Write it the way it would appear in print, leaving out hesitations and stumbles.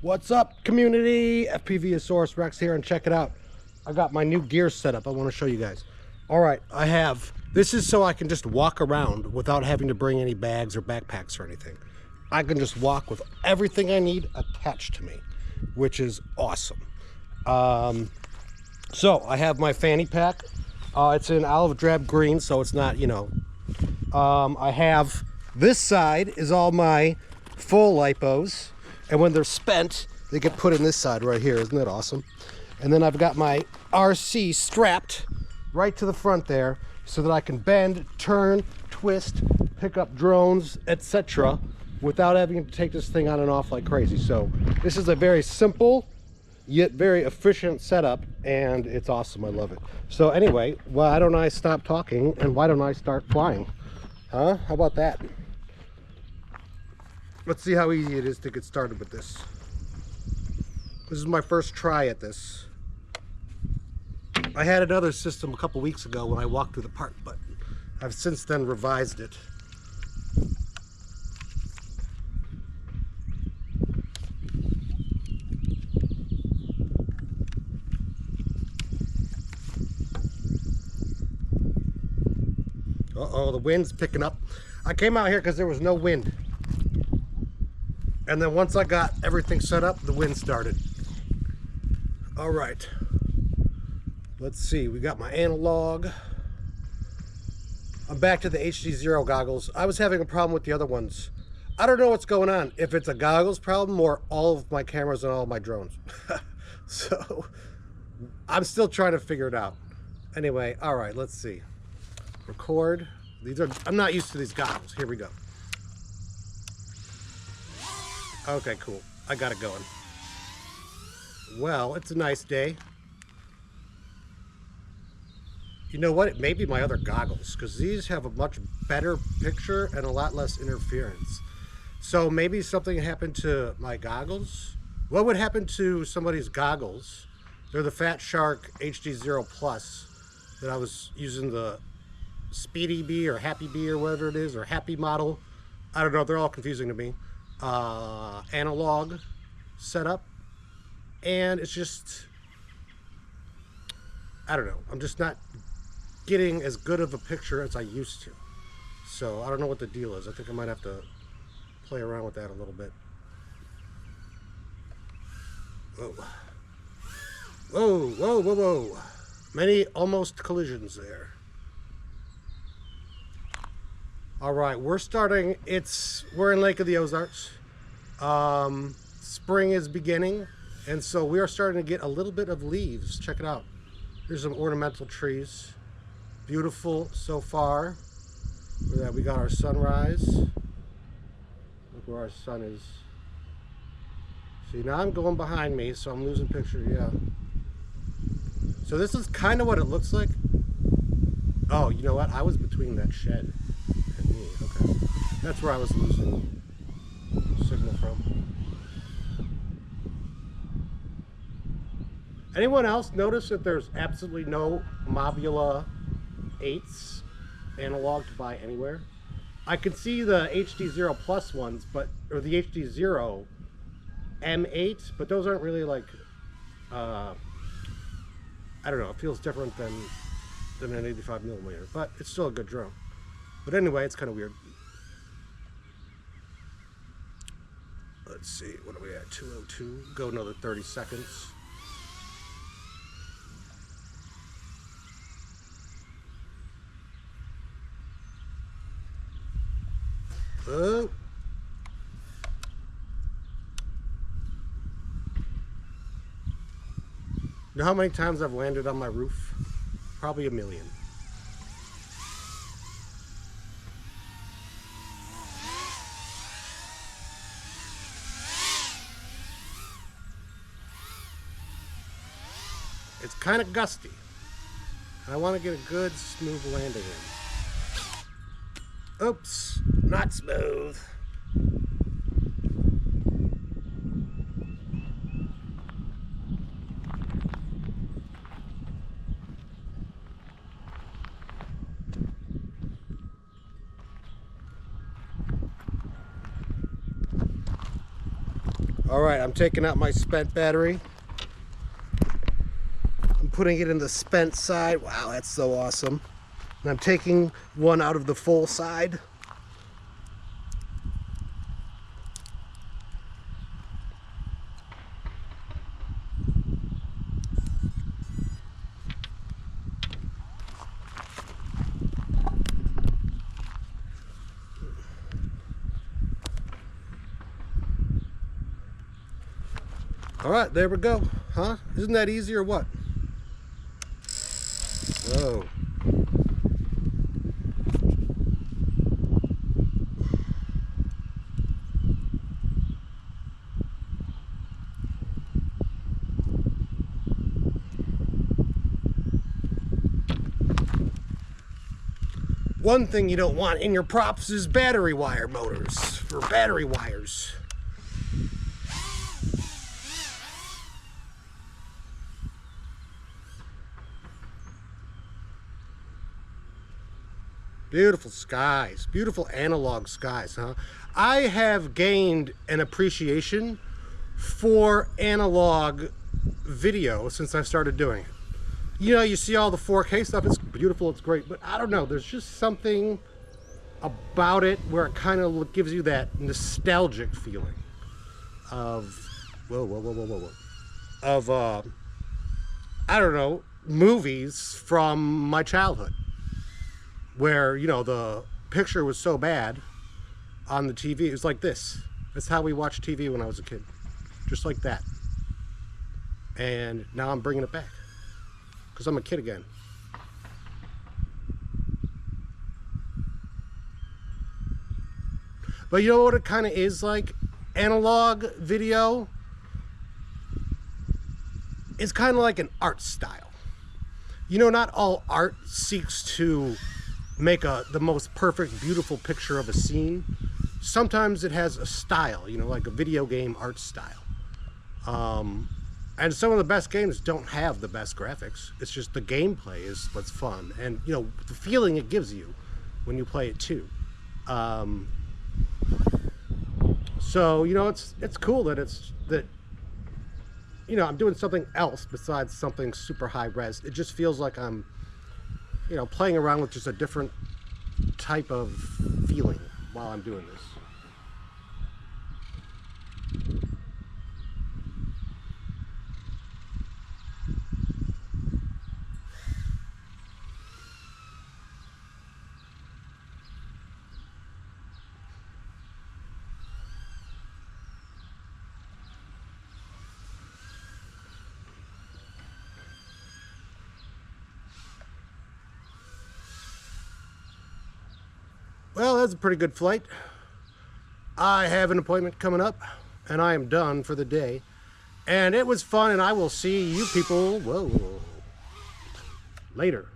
What's up, community? FPVosaurus Rex here, and check it out. I got my new gear set up. I want to show you guys. All right, this is so I can just walk around without having to bring any bags or backpacks or anything. I can just walk with everything I need attached to me, which is awesome. So I have my fanny pack. It's in olive drab green, so it's not, I have this side is all my full lipos. And when they're spent, they get put in this side right here. Isn't that awesome? And then I've got my RC strapped right to the front there so that I can bend, turn, twist, pick up drones, etc. without having to take this thing on and off like crazy. So this is a very simple yet very efficient setup, and it's awesome. I love it. So anyway, why don't I stop talking and why don't I start flying? Huh? How about that? Let's see how easy it is to get started with this. This is my first try at this. I had another system a couple weeks ago when I walked through the park, but I've since then revised it. Uh-oh, the wind's picking up. I came out here because there was no wind. And then once I got everything set up, the wind started. All right. Let's see, we got my analog. I'm back to the HD0 goggles. I was having a problem with the other ones. I don't know what's going on, if it's a goggles problem or all of my cameras and all of my drones. So, I'm still trying to figure it out. Anyway, all right, let's see. Record. I'm not used to these goggles. Here we go. Okay, cool. I got it going. Well, it's a nice day. You know what? It may be my other goggles, because these have a much better picture and a lot less interference. So maybe something happened to my goggles? What would happen to somebody's goggles? They're the Fat Shark HD0 Plus that I was using, the Speedy Bee or Happy Bee or whatever it is, or Happy model. I don't know. They're all confusing to me. Analog setup, and it's just, I don't know, I'm just not getting as good of a picture as I used to. So I don't know what the deal is. I think I might have to play around with that a little bit. Whoa. Whoa, whoa, whoa, whoa. Many almost collisions there. All right, we're in Lake of the Ozarks. Spring is beginning, and so we are starting to get a little bit of leaves. Check it out. Here's some ornamental trees. Beautiful so far. Look at that, we got our sunrise. Look where our sun is. See, now I'm going behind me, so I'm losing picture, yeah. So this is kind of what it looks like. Oh, you know what? I was between that shed. Okay, that's where I was losing signal from. Anyone else notice that there's absolutely no Mobula 8s analog to buy anywhere? I can see the HD0 Plus ones, or the HD0 M8, but those aren't really like, I don't know, it feels different than an 85mm, but it's still a good drone. But anyway, it's kind of weird. Let's see, what are we at? 202. Go another 30 seconds. Oh. You know how many times I've landed on my roof? Probably a million. It's kind of gusty. I want to get a good smooth landing in. Oops, not smooth. All right, I'm taking out my spent battery. I'm putting it in the spent side. Wow, that's so awesome. And I'm taking one out of the full side. All right, there we go. Huh? Isn't that easy or what? Whoa. One thing you don't want in your props is battery wire motors for battery wires. Beautiful skies, beautiful analog skies, huh? I have gained an appreciation for analog video since I started doing it. You know, you see all the 4K stuff, it's beautiful, it's great, but I don't know, there's just something about it where it kind of gives you that nostalgic feeling of, of, I don't know, movies from my childhood. Where, you know, the picture was so bad on the TV. It was like this. That's how we watched TV when I was a kid. Just like that. And now I'm bringing it back. Because I'm a kid again. But you know what it kind of is like? Analog video is kind of like an art style. You know, not all art seeks to make the most perfect, beautiful picture of a scene. Sometimes it has a style, you know, like a video game art style. And some of the best games don't have the best graphics. It's just the gameplay is what's fun. And, you know, the feeling it gives you when you play it too. So, you know, it's cool that you know, I'm doing something else besides something super high res. It just feels like I'm, you know, playing around with just a different type of feeling while I'm doing this. Well, that's a pretty good flight. I have an appointment coming up, and I am done for the day. And it was fun, and I will see you people, later.